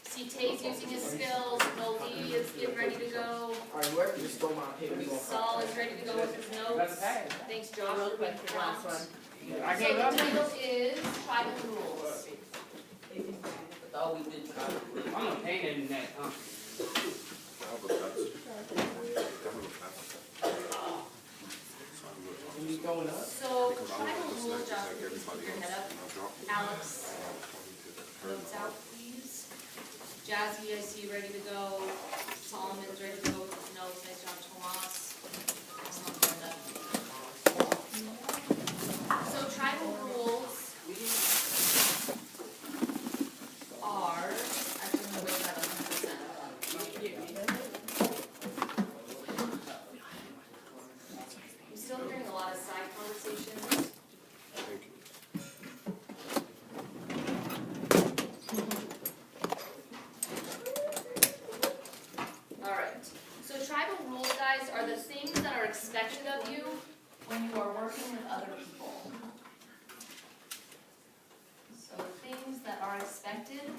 See, Tay's using his skills, Nolie is getting ready to go. Alright, whoever just stole my paper, we gonna Saul is ready to go with his notes. Thanks, Josh, Real for quick, being the last prompt. one. I So gave the up. title is Tribal Rules. Oh, we did try. I'm a pain in the neck, huh? When you going up? So tribal rules, Josh, if you can keep your head up. Alex, notes out, please. Jazzy, I see you ready to go. Solomon's ready to go with his notes. Nice job, Tomas. Excellent, Brenda. So tribal rules are, actually, I'm gonna wait that 100%. I'm still hearing a lot of side conversations. Alright, so tribal rules, guys, are the things that are expected of you when you are working with other people. So the things that are expected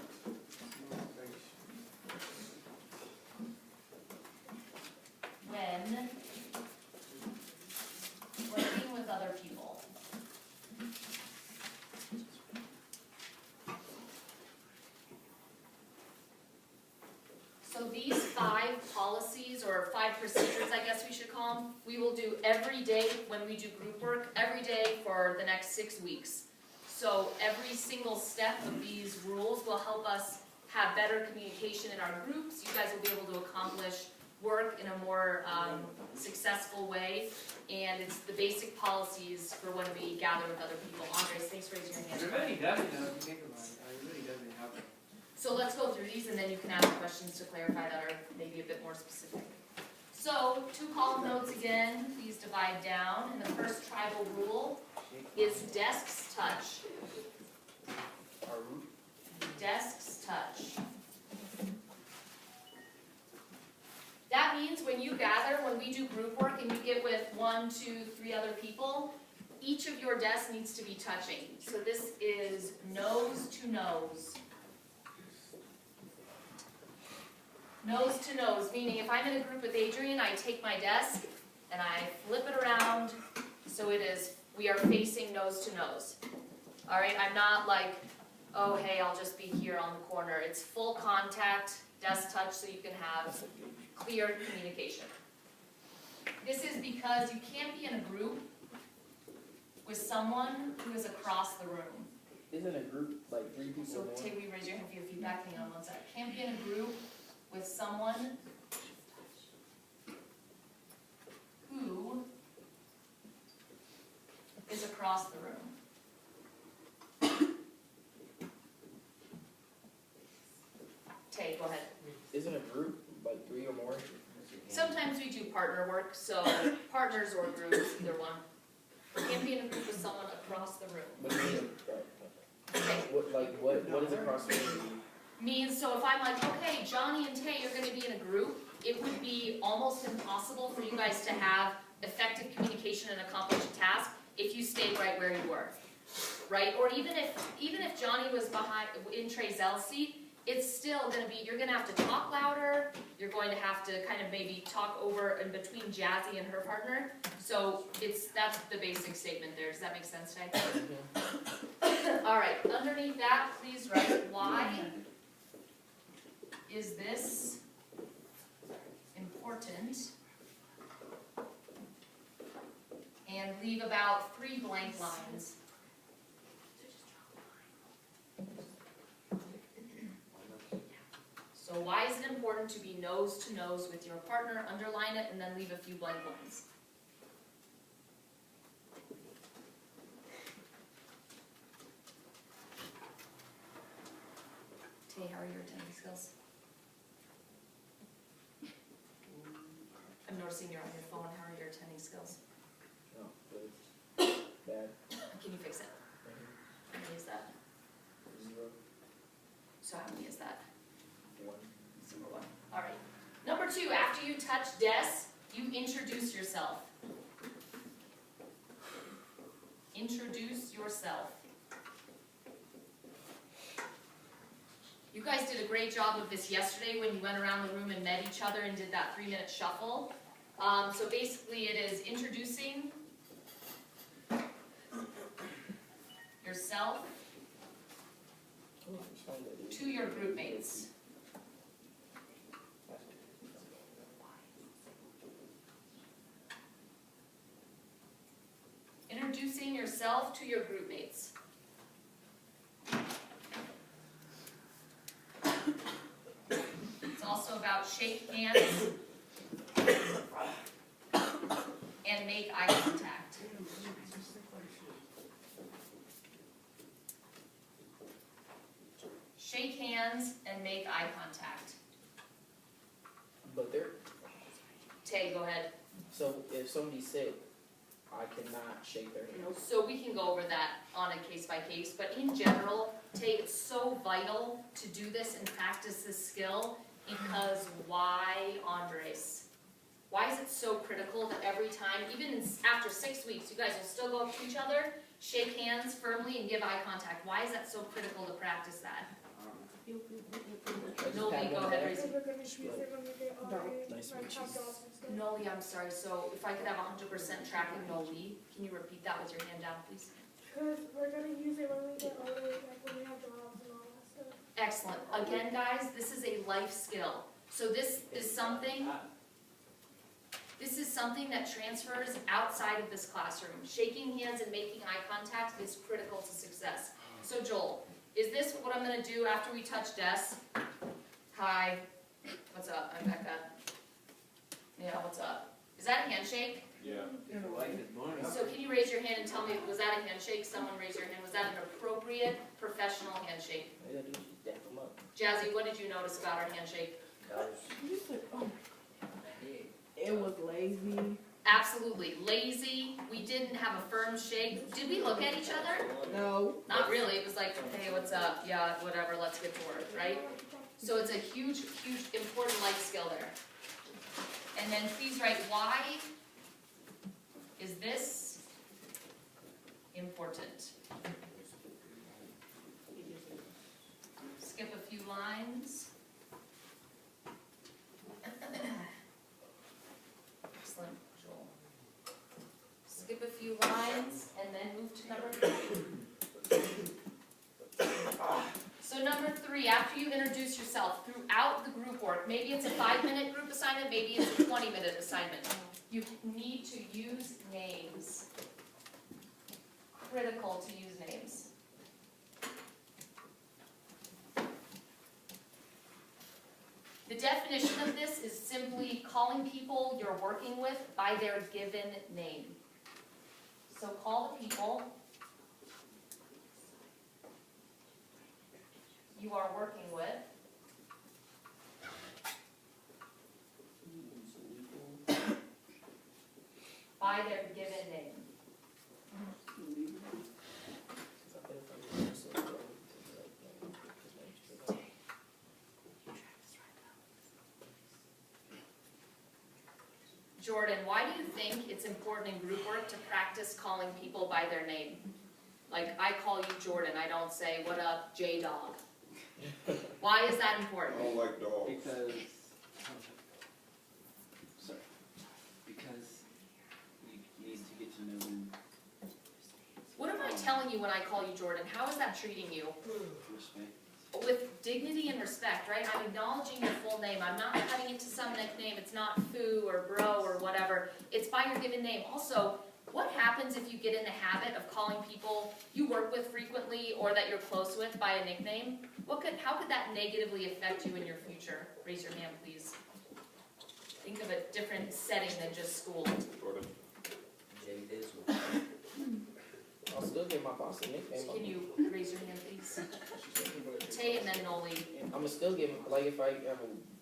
when working with other people. So these 5 policies, or 5 procedures, I guess we should call them, we will do every day when we do group work, every day for the next 6 weeks. So every single step of these rules will help us have better communication in our groups. You guys will be able to accomplish work in a more successful way. And it's the basic policies for when we gather with other people. Andres, thanks for raising your hand. It really doesn't, though, if you think about it. It really doesn't help. So let's go through these and then you can ask questions to clarify that are maybe a bit more specific. So 2 column notes again, please divide down. And the first tribal rule is desks touch. Desks touch. That means when you gather, when we do group work and you get with 1, 2, 3 other people, each of your desks needs to be touching. So this is nose to nose. Nose to nose, meaning if I'm in a group with Adrian, I take my desk and I flip it around so it is, we are facing nose to nose. All right, I'm not like, oh, hey, I'll just be here on the corner. It's full contact, desk touch, so you can have clear communication. This is because you can't be in a group with someone who is across the room. Isn't a group like 3 people So more? Tay, we raise your hand for your feedback. Hang on one sec. Can't be in a group with someone who is across the room. Tay, go ahead. Isn't a group like 3 or more? Sometimes we do partner work, so partners or groups, either one. Can't be in a group with someone across the room. What do you mean? Okay. What is across the room? Means, so if I'm like, okay, Johnny and Tay, you're going to be in a group, it would be almost impossible for you guys to have effective communication and accomplish a task if you stayed right where you were, right? Or even if Johnny was behind in Trey's seat, it's still going to be, you're going to have to talk louder, you're going to have to kind of maybe talk over in between Jazzy and her partner. So that's the basic statement there. Does that make sense, Tay? All right, underneath that, please write why is this important? And leave about 3 blank lines. So why is it important to be nose to nose with your partner? Underline it and then leave a few blank lines. Tay, how are your attending skills? I'm noticing you're on your phone. How are your attending skills? Oh, good. Bad. Can you fix it? How many is that? 0. So how many is that? 1. Number 1. All right. Number 2, after you touch desks, you introduce yourself. Introduce yourself. You guys did a great job of this yesterday when you went around the room and met each other and did that 3-minute shuffle. So basically it is introducing yourself to your group mates. Introducing yourself to your group mates. It's also about shake hands and make eye contact. Shake hands and make eye contact. But they're, Tay, go ahead. so if somebody's sick, I cannot shake their hand. So we can go over that on a case by case, but in general, Tay, it's so vital to do this and practice this skill because why, Andres? Why is it so critical that every time, even after 6 weeks, you guys will still go up to each other, shake hands firmly, and give eye contact? Why is that so critical to practice that? Noli, go ahead, raise your Nice to meet you. Noli, I'm sorry, so if I could have 100% tracking Noli, can you repeat that with your hand down, please? Because we're gonna use it when we get older, like when we have jobs and all that stuff. Excellent. Again, guys, this is a life skill. So this is something that transfers outside of this classroom. Shaking hands and making eye contact is critical to success. So Joel, is this what I'm gonna do after we touch Des? Hi, what's up? I'm Becca. Yeah, what's up? Is that a handshake? Yeah. Good morning. So can you raise your hand and tell me, was that a handshake? Someone raise your hand. Was that an appropriate professional handshake? All you gotta do is just dap them up. Jazzy, what did you notice about our handshake? It was lazy. Absolutely. Lazy. We didn't have a firm shake. Did we look at each other? No. Not really. It was like, hey, what's up? Yeah, whatever. Let's get to work, right? So it's a huge, huge, important life skill there. And then please write, why is this important? Skip a few lines. Excellent, Joel. Skip a few lines and then move to number 3. So number 3, after you introduce yourself throughout the group work, maybe it's a 5-minute group assignment, maybe it's a 20-minute assignment. You need to use names. Critical to use names. The definition of this is simply calling people you're working with by their given name. So call the people you are working with by their given name. Jordan, why do you think it's important in group work to practice calling people by their name? Like, I call you Jordan, I don't say, what up, J-Dog. Why is that important? I don't like dogs. Because, sorry, because you need to get to know them, What am I telling you when I call you Jordan? How is that treating you? respect. With dignity and respect, right? I'm acknowledging your full name. I'm not cutting it to some nickname. It's not Foo or Bro or whatever. It's by your given name. Also, what happens if you get in the habit of calling people you work with frequently or that you're close with by a nickname? How could that negatively affect you in your future? Raise your hand, please. Think of a different setting than just school. Jordan. I'll still give my boss a nickname. Can you raise your hand, please? Tay and then Noli. I'ma still give him, like if I have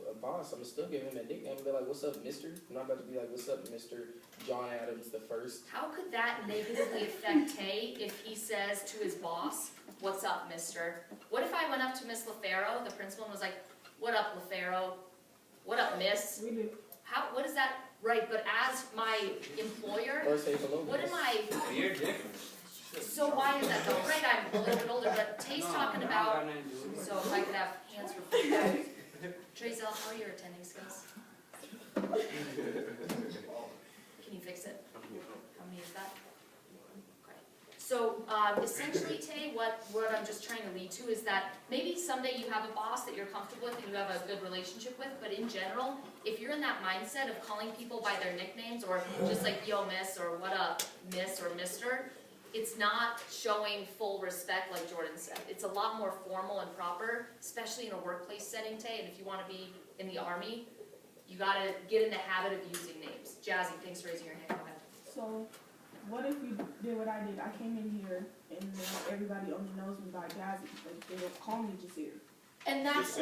a boss, I'ma still give him a nickname and be like, what's up, mister? I'm not about to be like, what's up, Mr. John Adams the first. How could that negatively affect Tay if he says to his boss, what's up, mister? What if I went up to Miss LaFaro, the principal, and was like, what up, LaFaro? What up, miss? We do. What is that? Right, but as my employer, Or say hello. what am I, You're different. So why is that though? Right, I'm a little bit older, but Tay's talking about, so if I could have hands for feedback. Trazel, how are your attending skills? Can you fix it? How many is that? Okay. So essentially, Tay, what I'm just trying to lead to is that maybe someday you have a boss that you're comfortable with and you have a good relationship with, but in general, if you're in that mindset of calling people by their nicknames or just like yo miss or what up miss or mister, it's not showing full respect like Jordan said. It's a lot more formal and proper, especially in a workplace setting, Tay, and if you want to be in the Army, you gotta get in the habit of using names. Jazzy, thanks for raising your hand, go ahead. So, what if we did what I did? I came in here and then everybody only knows me by Jazzy. Like, they don't call me Jasir. And that's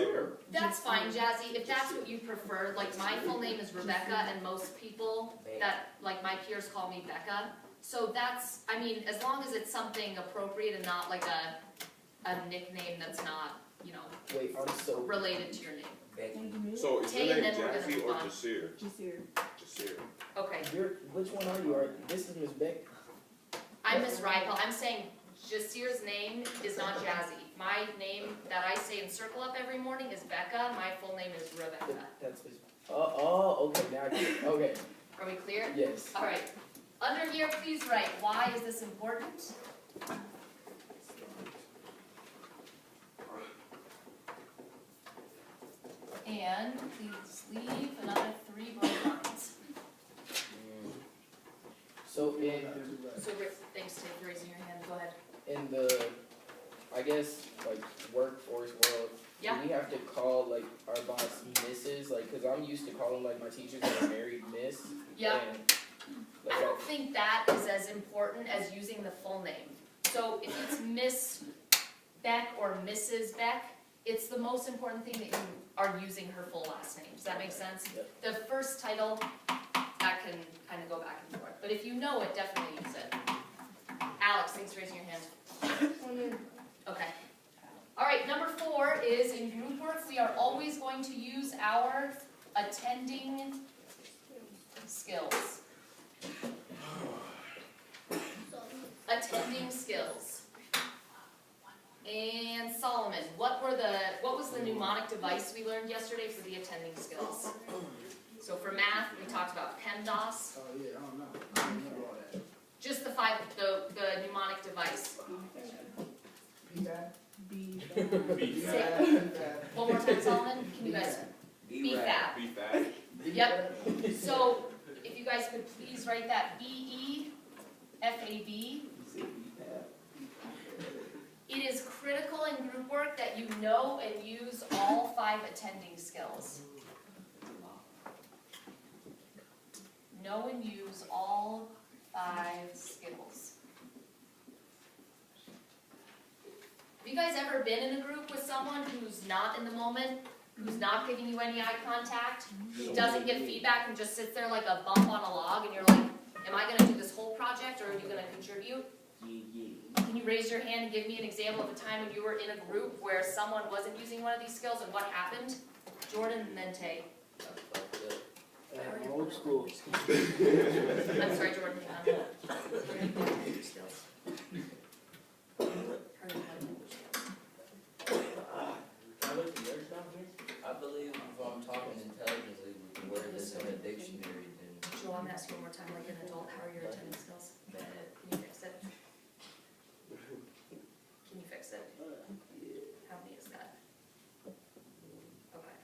fine, Jazzy, if that's what you prefer. Like, my full name is Rebecca, and most people that, like my peers call me Becca. So that's, I mean, as long as it's something appropriate and not like a nickname that's not, you know, Wait, I'm so. related to your name. Thank you, Miss. So is Tay, your and name then we're gonna Jazzy move or on. Jasir? Jasir. Jasir. Okay, Which one are you? This is Miss Beck. I'm Miss Riopelle. I'm saying Jasir's name is not Jazzy. My name that I say and circle up every morning is Becca. My full name is Rebecca. That's Miss. Okay, now I get it. Okay, Are we clear? yes. All right. Under here, please write, why is this important? And please leave another 3 blank lines. So So Rick, thanks Tim for raising your hand, go ahead. in the, I guess, like, workforce world, Yeah. do we have to call, like, our boss Mrs.? Like, cause I'm used to calling, like, my teachers that are married Miss. Yeah. And, like, I don't think that is as important as using the full name. So if it's Miss Beck or Mrs. Beck, it's the most important thing that you are using her full last name. Does that make sense? Yep. The first title, that can kind of go back and forth. But if you know it, definitely use it. Alex, thanks for raising your hand. Okay. All right, number 4 is in group work, we are always going to use our attending skills. Attending skills. And Solomon, what was the mnemonic device we learned yesterday for the attending skills? So for math, we talked about PEMDAS. Oh, yeah, I don't know. I don't know all that. Just the mnemonic device. B. One more time, Solomon, can you guys? BFAB. Be fat. Yep. So if you guys could please write that BEFAB. It is critical in group work that you know and use all 5 attending skills. Know and use all 5 skills. Have you guys ever been in a group with someone who's not in the moment, who's not giving you any eye contact, who doesn't get feedback and just sits there like a bump on a log and you're like, am I gonna do this whole project or are you gonna contribute? Can you raise your hand and give me an example of a time when you were in a group where someone wasn't using one of these skills and what happened? Jordan and then Tay. Old school. I'm sorry, Jordan. Skills. I believe if I'm talking intelligently with the word that's in a dictionary, then Joel, I'm asking one more time, like an adult, how are your attending skills? Can you fix it? Can you fix it? How many is that? Okay.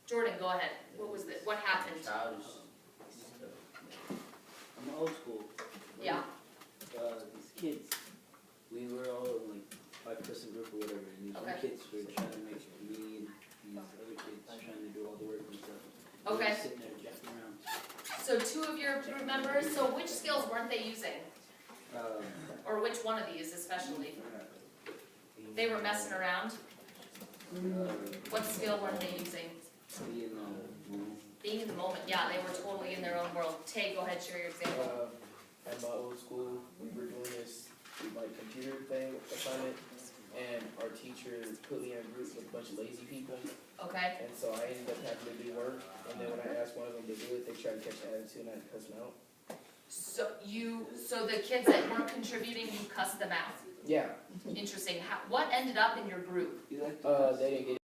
Jordan, go ahead. What was it? What happened? childish stuff. I'm old school. Yeah. These kids, we were all like 5-person group or whatever, and these Okay. kids were trying to make me and these other kids trying to do all the work and stuff. We were Okay. sitting there jacking around. So 2 of your group members, so which skills weren't they using? Or which one of these especially? They were messing around? What skill weren't they using? Being in the moment, yeah, they were totally in their own world. Tay, go ahead, share your example. At my old school, we were doing this, like, computer thing assignment, and our teacher put me in a group with a bunch of lazy people, Okay, and so I ended up having to do work, and then when I asked one of them to do it, they tried to catch the attitude and I had to cuss them out. So the kids that weren't contributing, you cussed them out. Yeah, Interesting. What ended up in your group? You like they didn't get